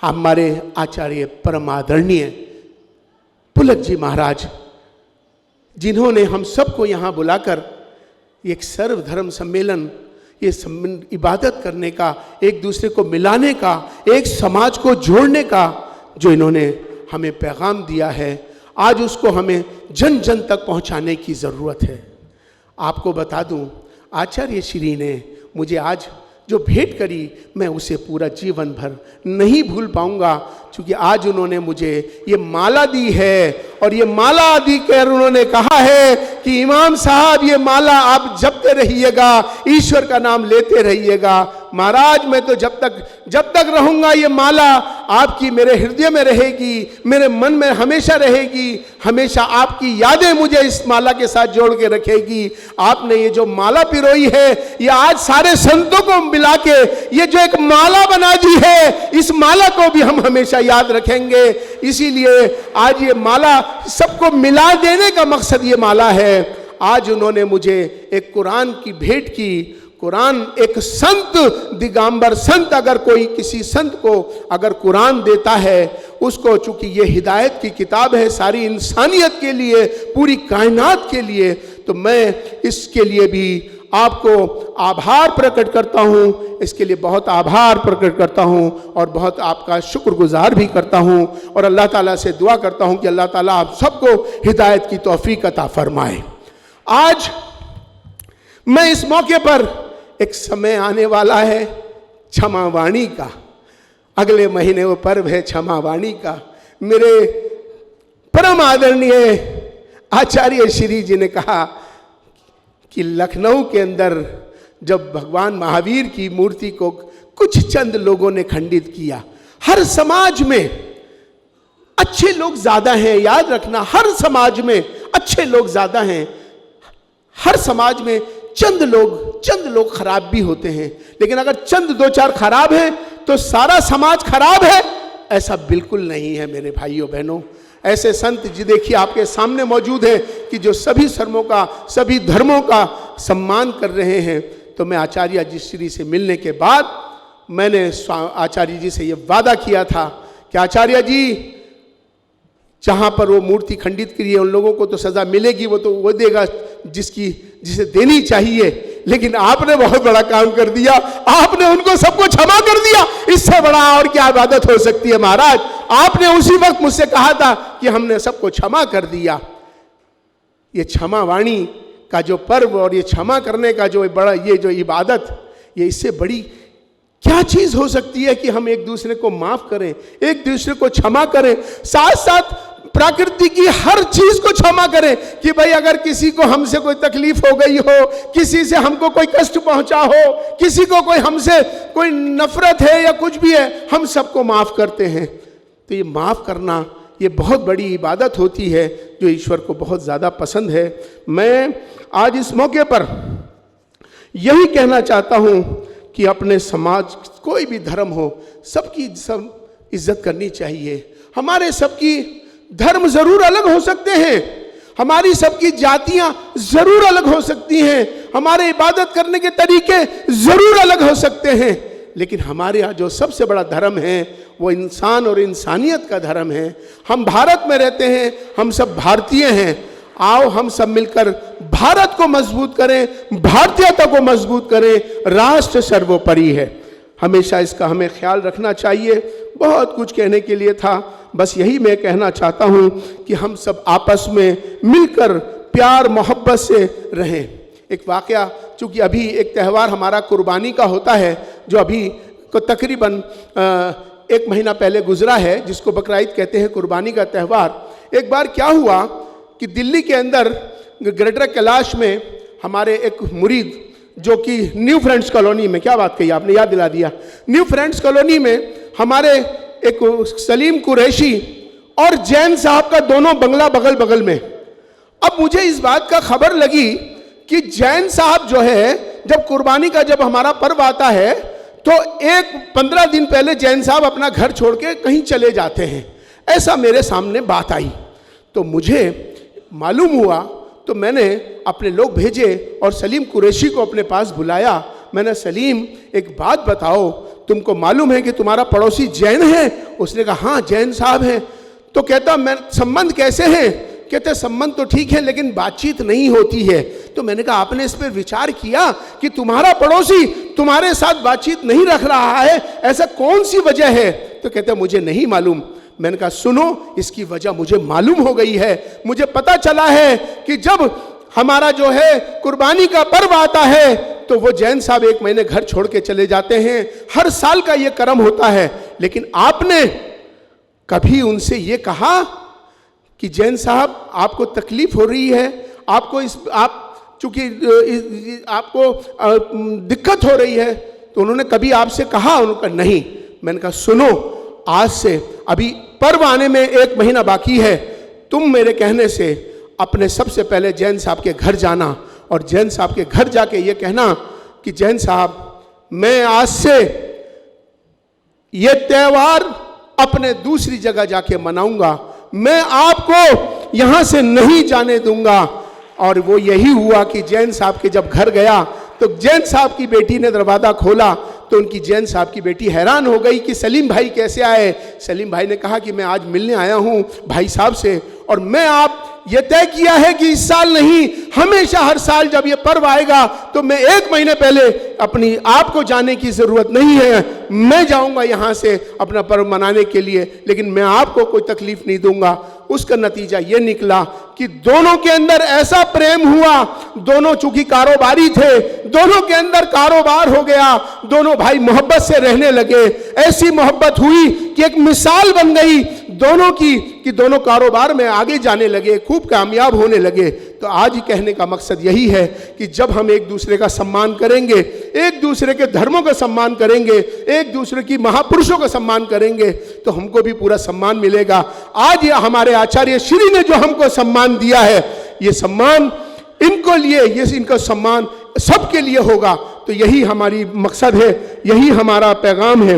हमारे आचार्य परम आदरणीय पुलक जी महाराज, जिन्होंने हम सबको यहाँ बुलाकर एक सर्वधर्म सम्मेलन, ये इबादत करने का, एक दूसरे को मिलाने का, एक समाज को जोड़ने का जो इन्होंने हमें पैगाम दिया है, आज उसको हमें जन जन तक पहुँचाने की ज़रूरत है। आपको बता दूँ, आचार्य श्री ने मुझे आज जो भेंट करी, मैं उसे पूरा जीवन भर नहीं भूल पाऊंगा, क्योंकि आज उन्होंने मुझे ये माला दी है और ये माला दी कर उन्होंने कहा है कि इमाम साहब ये माला आप जपते रहिएगा, ईश्वर का नाम लेते रहिएगा। महाराज मैं तो जब तक रहूंगा ये माला आपकी मेरे हृदय में रहेगी, मेरे मन में हमेशा रहेगी, हमेशा आपकी यादें मुझे इस माला के साथ जोड़ के रखेगी। आपने ये जो माला पिरोई है, ये आज सारे संतों को मिला के ये जो एक माला बना दी है, इस माला को भी हम हमेशा याद रखेंगे। इसीलिए आज ये माला सबको मिला देने का मकसद ये माला है। आज उन्होंने मुझे एक कुरान की भेंट की। कुरान एक संत, दिगंबर संत, अगर कोई किसी संत को अगर कुरान देता है, उसको, चूंकि ये हिदायत की किताब है सारी इंसानियत के लिए, पूरी कायनात के लिए, तो मैं इसके लिए भी आपको आभार प्रकट करता हूँ, इसके लिए बहुत आभार प्रकट करता हूँ और बहुत आपका शुक्रगुजार भी करता हूँ। और अल्लाह ताला से दुआ करता हूँ कि अल्लाह ताला आप सबको हिदायत की तौफीक अता फरमाए। आज मैं इस मौके पर, एक समय आने वाला है क्षमावाणी का, अगले महीने वो पर्व है क्षमावाणी का। मेरे परम आदरणीय आचार्य श्री जी ने कहा कि लखनऊ के अंदर जब भगवान महावीर की मूर्ति को कुछ चंद लोगों ने खंडित किया, हर समाज में अच्छे लोग ज्यादा हैं, याद रखना, हर समाज में अच्छे लोग ज्यादा हैं, हर समाज में चंद लोग खराब भी होते हैं, लेकिन अगर चंद दो चार खराब हैं तो सारा समाज खराब है, ऐसा बिल्कुल नहीं है मेरे भाइयों बहनों। ऐसे संत जी देखिए आपके सामने मौजूद हैं कि जो सभी धर्मों का, सभी धर्मों का सम्मान कर रहे हैं। तो मैं आचार्य जी श्री से मिलने के बाद मैंने आचार्य जी से ये वादा किया था कि आचार्य जी, जहाँ पर वो मूर्ति खंडित करी है उन लोगों को तो सजा मिलेगी, वो तो वो देगा जिसे देनी चाहिए, लेकिन आपने बहुत बड़ा काम कर दिया, आपने उनको सबको क्षमा कर दिया। इससे बड़ा और क्या इबादत हो सकती है महाराज। आपने उसी वक्त मुझसे कहा था कि हमने सबको क्षमा कर दिया। ये क्षमावाणी का जो पर्व और ये क्षमा करने का जो बड़ा ये जो इबादत, ये इससे बड़ी क्या चीज हो सकती है कि हम एक दूसरे को माफ करें, एक दूसरे को क्षमा करें, साथ साथ प्रकृति की हर चीज को क्षमा करें। कि भाई अगर किसी को हमसे कोई तकलीफ हो गई हो, किसी से हमको कोई कष्ट पहुंचा हो, किसी को कोई हमसे कोई नफरत है या कुछ भी है, हम सबको माफ करते हैं। तो ये माफ करना ये बहुत बड़ी इबादत होती है जो ईश्वर को बहुत ज़्यादा पसंद है। मैं आज इस मौके पर यही कहना चाहता हूँ कि अपने समाज, कोई भी धर्म हो, सबकी सब इज्जत करनी चाहिए। हमारे सबकी धर्म जरूर अलग हो सकते हैं, हमारी सबकी जातियां जरूर अलग हो सकती हैं, हमारे इबादत करने के तरीके जरूर अलग हो सकते हैं, लेकिन हमारे यहाँ जो सबसे बड़ा धर्म है वो इंसान और इंसानियत का धर्म है। हम भारत में रहते हैं, हम सब भारतीय हैं। आओ हम सब मिलकर भारत को मजबूत करें, भारतीयता को मजबूत करें। राष्ट्र सर्वोपरि है, हमेशा इसका हमें ख्याल रखना चाहिए। बहुत कुछ कहने के लिए था, बस यही मैं कहना चाहता हूँ कि हम सब आपस में मिलकर प्यार मोहब्बत से रहें। एक वाकया, चूँकि अभी एक त्यौहार हमारा कुर्बानी का होता है, जो अभी को तकरीबन 1 महीना पहले गुजरा है, जिसको बकरीद कहते हैं, कुर्बानी का त्यौहार। एक बार क्या हुआ कि दिल्ली के अंदर ग्रेटर कैलाश में हमारे एक मुरीद, जो कि न्यू फ्रेंड्स कॉलोनी में, क्या बात कही आपने, याद दिला दिया, न्यू फ्रेंड्स कॉलोनी में हमारे एक सलीम कुरैशी और जैन साहब का दोनों बंगला बगल बगल में। अब मुझे इस बात का खबर लगी कि जैन साहब जो है, जब कुर्बानी का जब हमारा पर्व आता है तो 15 दिन पहले जैन साहब अपना घर छोड़ के कहीं चले जाते हैं। ऐसा मेरे सामने बात आई तो मुझे मालूम हुआ, तो मैंने अपने लोग भेजे और सलीम कुरैशी को अपने पास बुलाया। मैंने, सलीम एक बात बताओ, तुमको मालूम है कि तुम्हारा पड़ोसी जैन है उसने कहा हाँ जैन साहब हैं। तो कहता मैं संबंध कैसे हैं? कहते संबंध तो ठीक है लेकिन बातचीत नहीं होती है। तो मैंने कहा आपने इस पर विचार किया कि तुम्हारा पड़ोसी तुम्हारे साथ बातचीत नहीं रख रहा है, ऐसा कौन सी वजह है? तो कहते मुझे नहीं मालूम। मैंने कहा सुनो, इसकी वजह मुझे मालूम हो गई है। मुझे पता चला है कि जब हमारा जो है कुर्बानी का पर्व आता है तो वो जैन साहब 1 महीने घर छोड़ के चले जाते हैं। हर साल का ये कर्म होता है। लेकिन आपने कभी उनसे ये कहा कि जैन साहब आपको तकलीफ हो रही है, आपको चूंकि आपको दिक्कत हो रही है? तो उन्होंने कभी आपसे कहा? उन्होंने कहा नहीं। मैंने कहा सुनो, आज से अभी पर्व आने में 1 महीना बाकी है, तुम मेरे कहने से अपने सबसे पहले जैन साहब के घर जाना और जैन साहब के घर जाके ये कहना कि जैन साहब मैं आज से ये त्योहार अपने दूसरी जगह जाके मनाऊंगा, मैं आपको यहां से नहीं जाने दूंगा। और वो यही हुआ कि जैन साहब के जब घर गया तो जैन साहब की बेटी ने दरवाजा खोला तो उनकी जैन साहब की बेटी हैरान हो गई कि सलीम भाई कैसे आए। सलीम भाई ने कहा कि मैं आज मिलने आया हूं भाई साहब से, और मैं आप ये तय किया है कि इस साल नहीं, हमेशा हर साल जब ये पर्व आएगा तो मैं 1 महीने पहले अपनी आपको जाने की जरूरत नहीं है, मैं जाऊंगा यहां से अपना पर्व मनाने के लिए, लेकिन मैं आपको कोई तकलीफ नहीं दूंगा। उसका नतीजा ये निकला कि दोनों के अंदर ऐसा प्रेम हुआ, दोनों चूंकि कारोबारी थे, दोनों के अंदर कारोबार हो गया, दोनों भाई मोहब्बत से रहने लगे। ऐसी मोहब्बत हुई कि एक मिसाल बन गई दोनों की कि दोनों कारोबार में आगे जाने लगे, खूब कामयाब होने लगे। तो आज ही कहने का मकसद यही है कि जब हम एक दूसरे का सम्मान करेंगे, एक दूसरे के धर्मों का सम्मान करेंगे, एक दूसरे की महापुरुषों का सम्मान करेंगे तो हमको भी पूरा सम्मान मिलेगा। आज ये हमारे आचार्य श्री ने जो हमको सम्मान दिया है, ये सम्मान इनको लिए, ये इनका सम्मान सबके लिए होगा। तो यही हमारी मकसद है, यही हमारा पैगाम है।